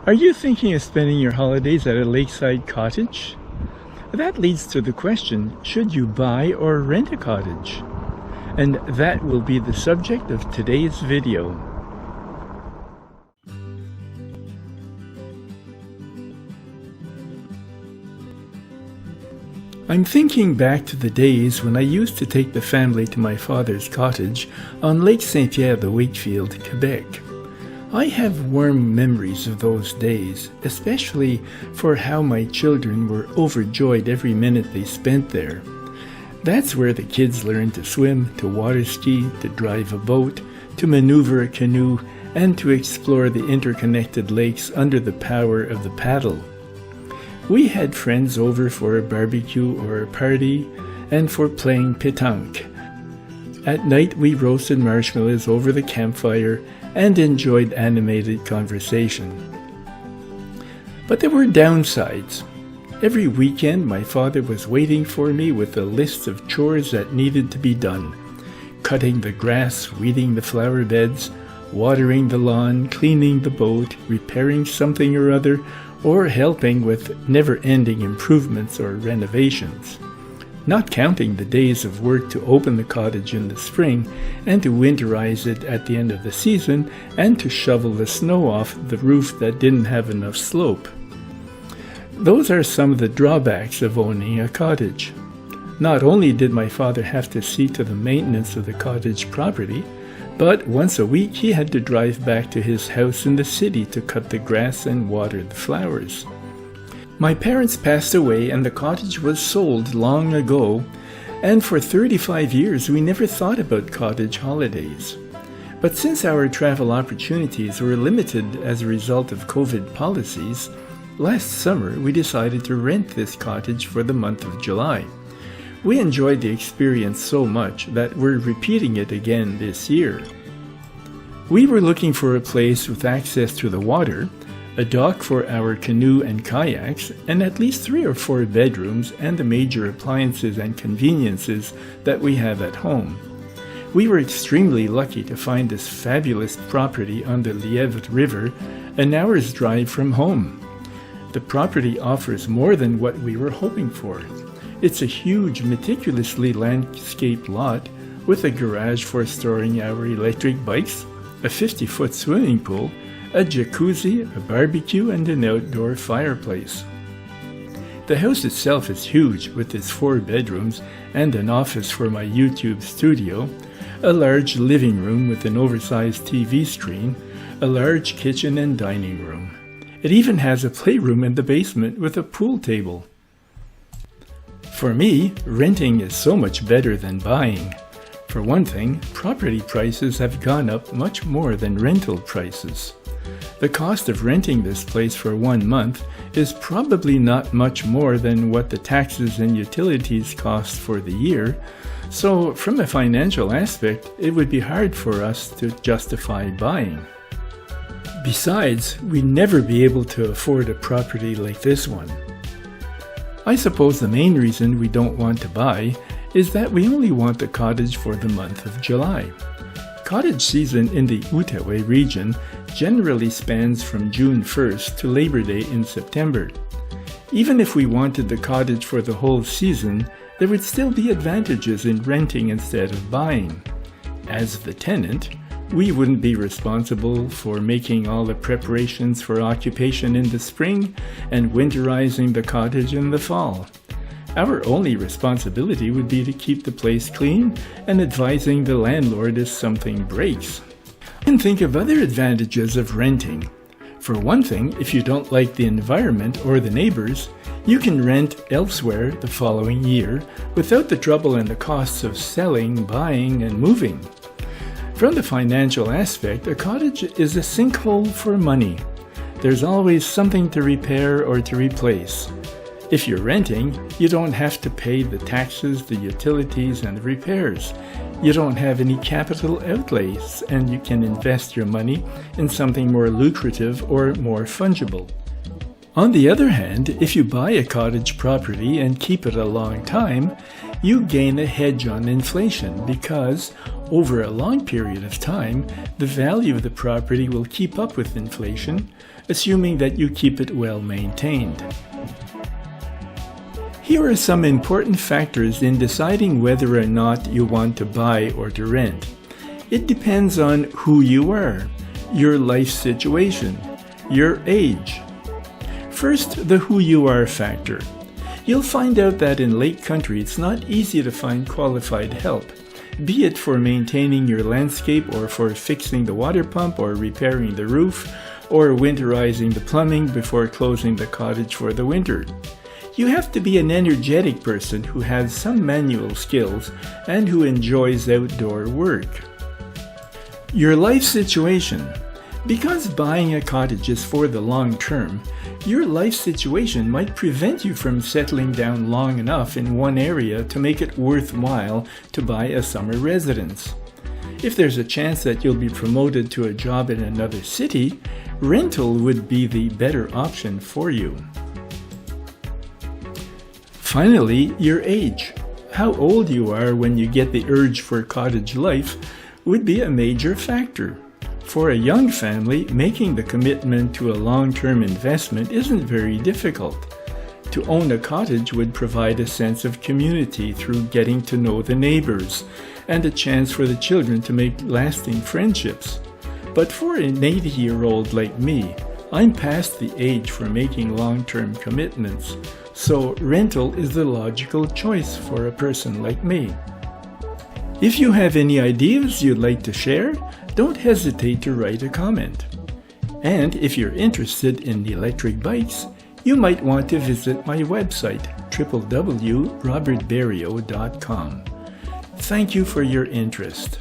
Are you thinking of spending your holidays at a lakeside cottage? That leads to the question, should you buy or rent a cottage? And that will be the subject of today's video. I'm thinking back to the days when I used to take the family to my father's cottage on Lake Saint-Pierre-de-Wakefield, Quebec. I have warm memories of those days, especially for how my children were overjoyed every minute they spent there. That's where the kids learned to swim, to water ski, to drive a boat, to maneuver a canoe, and to explore the interconnected lakes under the power of the paddle. We had friends over for a barbecue or a party, and for playing pétanque. At night we roasted marshmallows over the campfire and enjoyed animated conversation. But there were downsides. Every weekend my father was waiting for me with a list of chores that needed to be done. Cutting the grass, weeding the flower beds, watering the lawn, cleaning the boat, repairing something or other, or helping with never-ending improvements or renovations. Not counting the days of work to open the cottage in the spring and to winterize it at the end of the season and to shovel the snow off the roof that didn't have enough slope. Those are some of the drawbacks of owning a cottage. Not only did my father have to see to the maintenance of the cottage property, but once a week he had to drive back to his house in the city to cut the grass and water the flowers. My parents passed away and the cottage was sold long ago, and for 35 years we never thought about cottage holidays. But since our travel opportunities were limited as a result of COVID policies, last summer we decided to rent this cottage for the month of July. We enjoyed the experience so much that we're repeating it again this year. We were looking for a place with access to the water, a dock for our canoe and kayaks, and at least 3 or 4 bedrooms and the major appliances and conveniences that we have at home. We were extremely lucky to find this fabulous property on the Lièvre River, an hour's drive from home. The property offers more than what we were hoping for. It's a huge, meticulously landscaped lot with a garage for storing our electric bikes, a 50-foot swimming pool, a jacuzzi, a barbecue, and an outdoor fireplace. The house itself is huge, with its 4 bedrooms and an office for my YouTube studio, a large living room with an oversized TV screen, a large kitchen and dining room. It even has a playroom in the basement with a pool table. For me, renting is so much better than buying. For one thing, property prices have gone up much more than rental prices. The cost of renting this place for 1 month is probably not much more than what the taxes and utilities cost for the year, so from a financial aspect, it would be hard for us to justify buying. Besides, we'd never be able to afford a property like this one. I suppose the main reason we don't want to buy is that we only want the cottage for the month of July. Cottage season in the Outaouais region generally spans from June 1st to Labor Day in September. Even if we wanted the cottage for the whole season, there would still be advantages in renting instead of buying. As the tenant, we wouldn't be responsible for making all the preparations for occupation in the spring and winterizing the cottage in the fall. Our only responsibility would be to keep the place clean and advising the landlord if something breaks. You can think of other advantages of renting. For one thing, if you don't like the environment or the neighbors, you can rent elsewhere the following year without the trouble and the costs of selling, buying, and moving. From the financial aspect, a cottage is a sinkhole for money. There's always something to repair or to replace. If you're renting, you don't have to pay the taxes, the utilities, and the repairs. You don't have any capital outlays, and you can invest your money in something more lucrative or more fungible. On the other hand, if you buy a cottage property and keep it a long time, you gain a hedge on inflation because Over a long period of time, the value of the property will keep up with inflation, assuming that you keep it well maintained. Here are some important factors in deciding whether or not you want to buy or to rent. It depends on who you are, your life situation, your age. First, the who you are factor. You'll find out that in Lake Country it's not easy to find qualified help, be it for maintaining your landscape or for fixing the water pump or repairing the roof or winterizing the plumbing before closing the cottage for the winter. You have to be an energetic person who has some manual skills and who enjoys outdoor work. Your life situation. Because buying a cottage is for the long term, your life situation might prevent you from settling down long enough in one area to make it worthwhile to buy a summer residence. If there's a chance that you'll be promoted to a job in another city, rental would be the better option for you. Finally, your age. How old you are when you get the urge for cottage life would be a major factor. For a young family, making the commitment to a long-term investment isn't very difficult. To own a cottage would provide a sense of community through getting to know the neighbors and a chance for the children to make lasting friendships. But for an 80-year-old like me, I'm past the age for making long-term commitments, so rental is the logical choice for a person like me. If you have any ideas you'd like to share, don't hesitate to write a comment. And if you're interested in electric bikes, you might want to visit my website, www.robertberrio.com. Thank you for your interest.